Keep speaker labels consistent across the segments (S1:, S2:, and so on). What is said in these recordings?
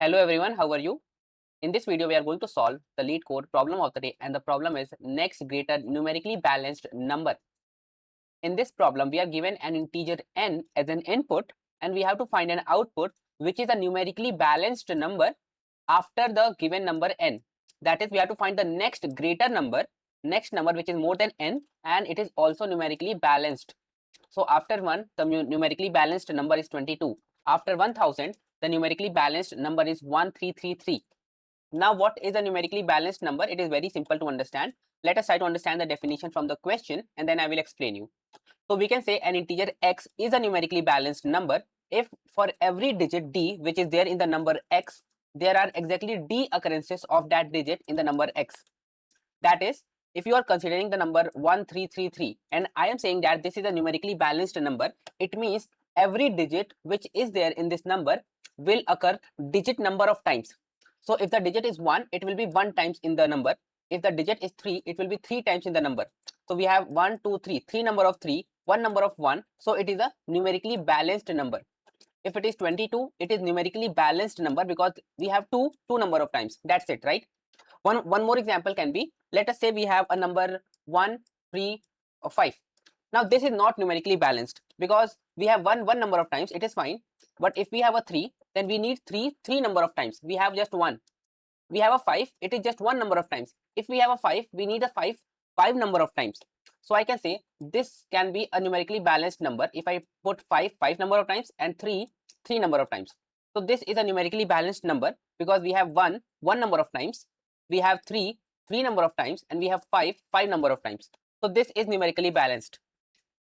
S1: Hello everyone, how are you? In this video, we are going to solve the Leetcode problem of the day, and the problem is next greater numerically balanced number. In this problem, we are given an integer n as an input, and we have to find an output which is a numerically balanced number after the given number n. That is, we have to find the next greater number, which is more than n, and it is also numerically balanced. So after 1, the numerically balanced number is 22. After 1000, the numerically balanced number is 1333. Now, what is a numerically balanced number? It is very simple to understand. Let us try to understand the definition from the question, and then I will explain you. So we can say an integer x is a numerically balanced number if for every digit d which is there in the number x, there are exactly d occurrences of that digit in the number x. That is, if you are considering the number 1333 and I am saying that this is a numerically balanced number, it means every digit which is there in this number will occur digit number of times. So if the digit is 1, it will be 1 times in the number. If the digit is 3, it will be 3 times in the number. So we have 1, 2, 3, 3 number of 3, 1 number of 1. So it is a numerically balanced number. If it is 22, it is numerically balanced number because we have 2 number of times. That's it, right? One more example can be, let us say we have a number 1, 3, or 5. Now this is not numerically balanced because we have one number of times, it is fine. But if we have a 3, then we need 3 number of times. We have just 1. We have a 5, it is just 1 number of times. If we have a 5, we need a 5 number of times. So I can say this can be a numerically balanced number if I put 5 number of times and 3 number of times. So this is a numerically balanced number because we have 1 number of times, we have 3 number of times, and we have 5 number of times. So this is numerically balanced.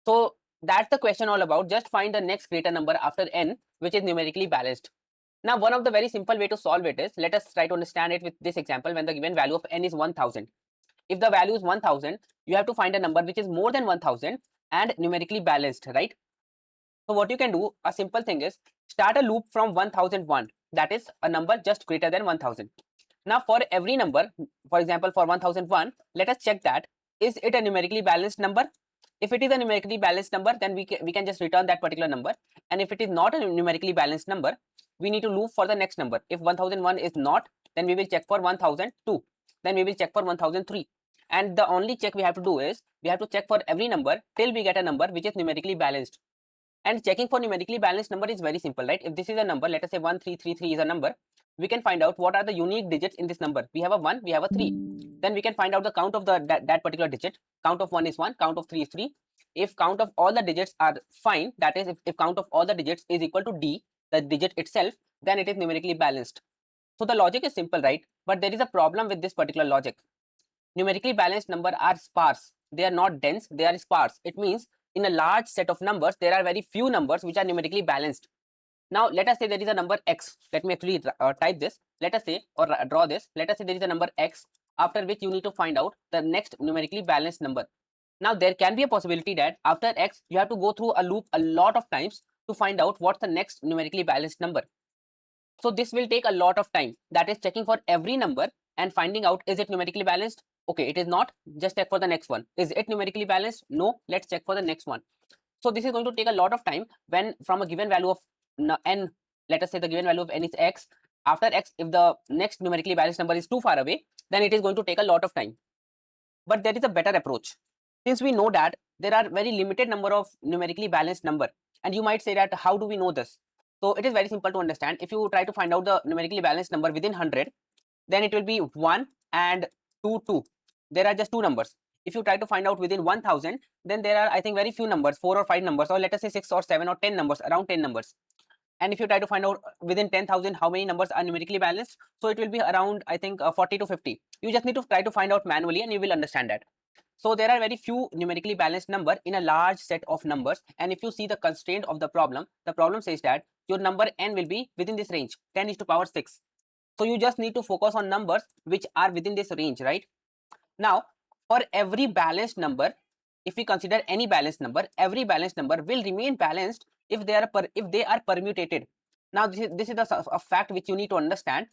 S1: So that's the question all about. Just find the next greater number after n which is numerically balanced. Now, one of the very simple way to solve it is, let us try to understand it with this example. When the given value of n is 1000, if the value is 1000, you have to find a number which is more than 1000 and numerically balanced, right? So what you can do, a simple thing is, start a loop from 1001, that is a number just greater than 1000. Now for every number, for example for 1001, let us check that is it a numerically balanced number. If it is a numerically balanced number, then we can just return that particular number, and if it is not a numerically balanced number, we need to loop for the next number. If 1001 is not, then we will check for 1002, then we will check for 1003, and the only check we have to do is we have to check for every number till we get a number which is numerically balanced. And checking for numerically balanced number is very simple, right? If this is a number, let us say 1333 is a number, we can find out what are the unique digits in this number. We have a 1, we have a 3. Then we can find out the count of that particular digit. Count of 1 is 1, count of 3 is 3. If count of all the digits are fine, that is if count of all the digits is equal to d, the digit itself, then it is numerically balanced. So the logic is simple, right? But there is a problem with this particular logic. Numerically balanced numbers are sparse. They are not dense, they are sparse. It means in a large set of numbers, there are very few numbers which are numerically balanced. Now, let us say there is a number x. Let me actually type this. Let us say, or draw this. Let us say there is a number x, after which you need to find out the next numerically balanced number. Now, there can be a possibility that after x, you have to go through a loop a lot of times to find out what's the next numerically balanced number. So this will take a lot of time. That is checking for every number and finding out, is it numerically balanced? Okay, it is not. Just check for the next one. Is it numerically balanced? No. Let's check for the next one. So this is going to take a lot of time when from a given value of n, let us say the given value of n is x. After x, if the next numerically balanced number is too far away, then it is going to take a lot of time. But there is a better approach. Since we know that there are very limited number of numerically balanced number, and you might say that how do we know this? So it is very simple to understand. If you try to find out the numerically balanced number within 100, then it will be 1 and 2, 2. There are just 2 numbers. If you try to find out within 1000, then there are, I think, very few numbers, 4 or 5 numbers, or let us say 6 or 7 or 10 numbers, around 10 numbers. And if you try to find out within 10,000 how many numbers are numerically balanced, so it will be around, I think, 40 to 50. You just need to try to find out manually and you will understand that. So there are very few numerically balanced number in a large set of numbers, and if you see the constraint of the problem says that your number n will be within this range, 10 is to power 6. So you just need to focus on numbers which are within this range, right? Now, for every balanced number, if we consider any balanced number, every balanced number will remain balanced if they are permutated. Now, this is a fact which you need to understand,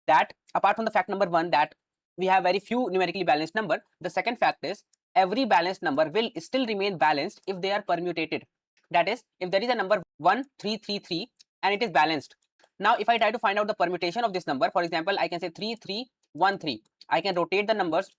S1: that apart from the fact number 1 that we have very few numerically balanced number, the second fact is every balanced number will still remain balanced if they are permutated. That is, if there is a number 1333 and it is balanced, Now, if I try to find out the permutation of this number, for example, I can say 3, 3, 1, 3. I can rotate the numbers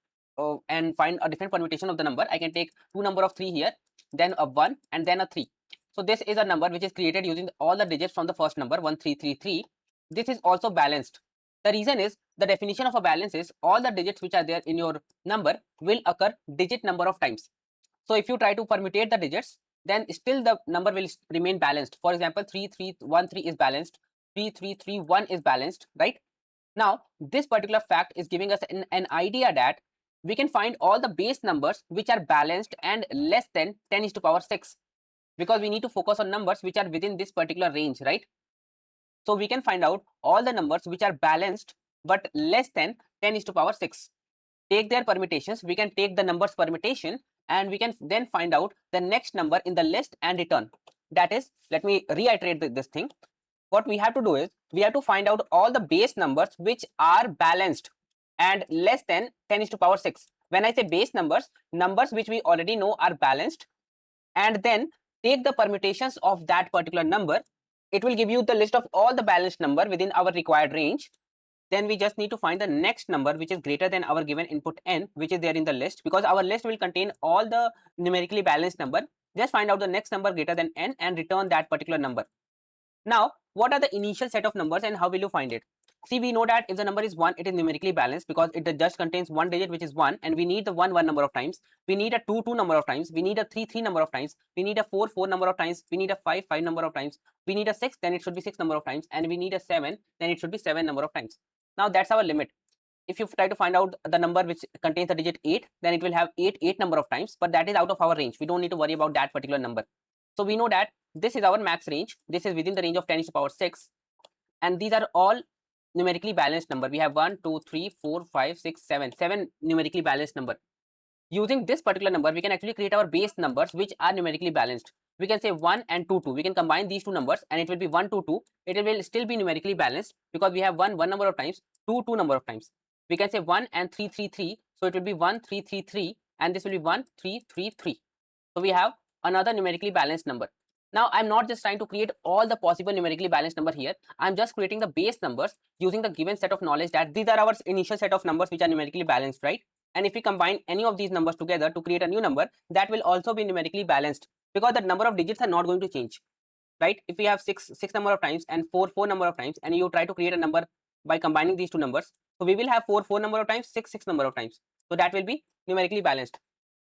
S1: and find a different permutation of the number. I can take two number of 3 here, then a 1 and then a 3. So this is a number which is created using all the digits from the first number 1333. This is also balanced. The reason is the definition of a balance is all the digits which are there in your number will occur digit number of times. So if you try to permutate the digits, then still the number will remain balanced. For example, 3313 is balanced, 3331 is balanced, right? Now, this particular fact is giving us an idea that we can find all the base numbers which are balanced and less than 10 is to power 6, because we need to focus on numbers which are within this particular range, right? So we can find out all the numbers which are balanced but less than 10 is to power 6. Take their permutations. We can take the numbers permutation and we can then find out the next number in the list and return. That is, let me reiterate this thing. What we have to do is we have to find out all the base numbers which are balanced and less than 10 is to power 6. When I say base numbers, numbers which we already know are balanced, and then take the permutations of that particular number. It will give you the list of all the balanced number within our required range. Then we just need to find the next number which is greater than our given input n, which is there in the list, because our list will contain all the numerically balanced number. Just find out the next number greater than n and return that particular number. Now, what are the initial set of numbers and how will you find it? See, we know that if the number is 1, it is numerically balanced because it just contains one digit which is 1, and we need the 1 number of times, we need a 2 number of times, we need a 3 number of times, we need a 4 number of times, we need a 5 number of times, we need a 6, then it should be 6 number of times, and we need a 7, then it should be 7 number of times. Now that's our limit. If you try to find out the number which contains the digit 8, then it will have 8 number of times, but that is out of our range. We don't need to worry about that particular number. So we know that this is our max range. This is within the range of 10 to the power 6, and these are all numerically balanced number. We have 1, 2, 3, 4, 5, 6, 7, 7 numerically balanced number. Using this particular number, we can actually create our base numbers which are numerically balanced. We can say 1 and 2, 2. We can combine these two numbers and it will be 1, 2, 2. It will still be numerically balanced because we have 1 number of times, 2 number of times. We can say 1 and 3, 3, 3. So it will be 1, 3, 3, 3, and this will be 1, 3, 3, 3. So we have another numerically balanced number. Now, I'm not just trying to create all the possible numerically balanced number here. I'm just creating the base numbers using the given set of knowledge that these are our initial set of numbers which are numerically balanced, right? And if we combine any of these numbers together to create a new number, that will also be numerically balanced because the number of digits are not going to change, right? If we have 6 number of times and 4 number of times, and you try to create a number by combining these two numbers, so we will have 4 number of times, 6 number of times. So that will be numerically balanced.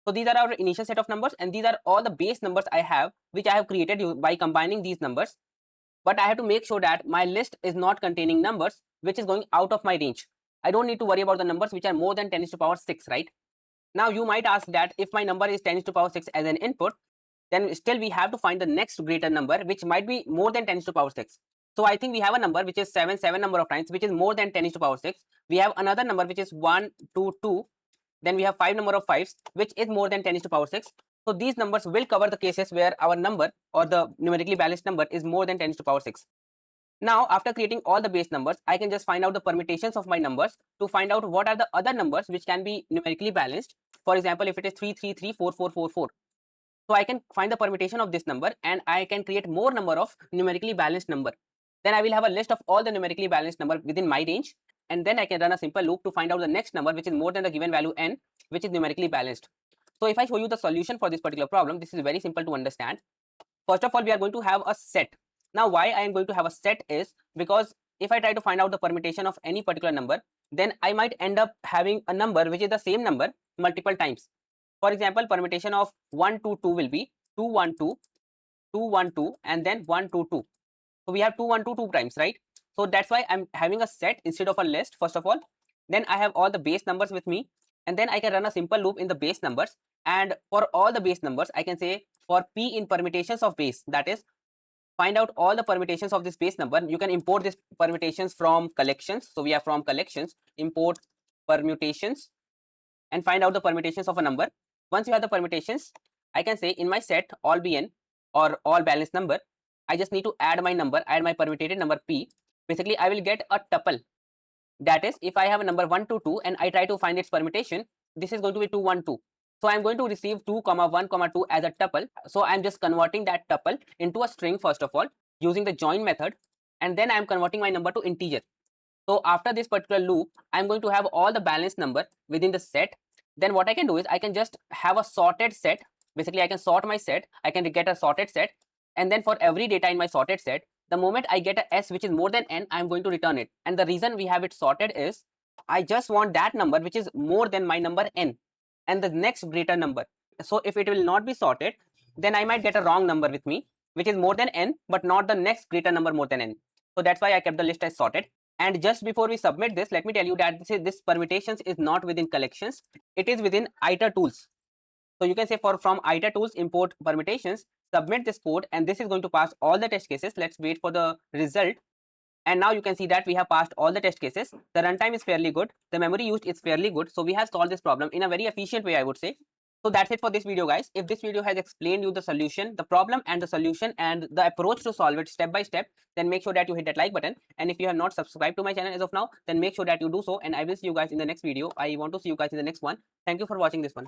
S1: So these are our initial set of numbers, and these are all the base numbers I have, which I have created by combining these numbers. But I have to make sure that my list is not containing numbers which is going out of my range. I don't need to worry about the numbers which are more than 10 to the power 6, right? Now you might ask that if my number is 10 to the power 6 as an input, then still we have to find the next greater number which might be more than 10 to the power 6. So I think we have a number which is 7 number of times, which is more than 10 to the power 6. We have another number which is 1, 2, 2. Then we have 5 number of 5s, which is more than 10 to the power 6. So these numbers will cover the cases where our number or the numerically balanced number is more than 10 to the power 6. Now, after creating all the base numbers, I can just find out the permutations of my numbers to find out what are the other numbers which can be numerically balanced. For example, if it is 3, 3, 3, 4, 4, 4, 4. So I can find the permutation of this number and I can create more number of numerically balanced number. Then I will have a list of all the numerically balanced number within my range. And then I can run a simple loop to find out the next number which is more than the given value n, which is numerically balanced. So if I show you the solution for this particular problem, this is very simple to understand. First of all, we are going to have a set. Now, why I am going to have a set is because if I try to find out the permutation of any particular number, then I might end up having a number which is the same number multiple times. For example, permutation of 1, 2, 2 will be 2, 1, 2, 2, 1, 2, and then 1, 2, 2. So we have 2, 1, 2, 2 times, right? So that's why I'm having a set instead of a list, first of all. Then I have all the base numbers with me, and then I can run a simple loop in the base numbers. And for all the base numbers, I can say for p in permutations of base, that is, find out all the permutations of this base number. You can import these permutations from collections. So we have from collections, import permutations, and find out the permutations of a number. Once you have the permutations, I can say in my set all bn or all balanced number, I just need to add my number, add my permutated number p. Basically, I will get a tuple. That is, if I have a number 1, 2, 2 and I try to find its permutation, this is going to be 2, 1, 2. So I'm going to receive 2, 1, 2 as a tuple. So I'm just converting that tuple into a string first of all using the join method. and then I'm converting my number to integer. So after this particular loop, I'm going to have all the balanced number within the set. Then what I can do is I can just have a sorted set. Basically, I can sort my set. I can get a sorted set, and then for every data in my sorted set, the moment I get a s which is more than n, I'm going to return it. And the reason we have it sorted is I just want that number which is more than my number n and the next greater number. So if it will not be sorted, then I might get a wrong number with me, which is more than n, but not the next greater number more than n. So that's why I kept the list as sorted. And just before we submit this, let me tell you that this permutations is not within collections. It is within iter tools. So you can say from iter tools import permutations, submit this code, and this is going to pass all the test cases. Let's wait for the result. And now you can see that we have passed all the test cases. The runtime is fairly good. The memory used is fairly good. So we have solved this problem in a very efficient way, I would say. So that's it for this video, guys. If this video has explained you the solution, the problem and the solution and the approach to solve it step by step, then make sure that you hit that like button. And if you have not subscribed to my channel as of now, then make sure that you do so. And I will see you guys in the next video. I want to see you guys in the next one. Thank you for watching this one.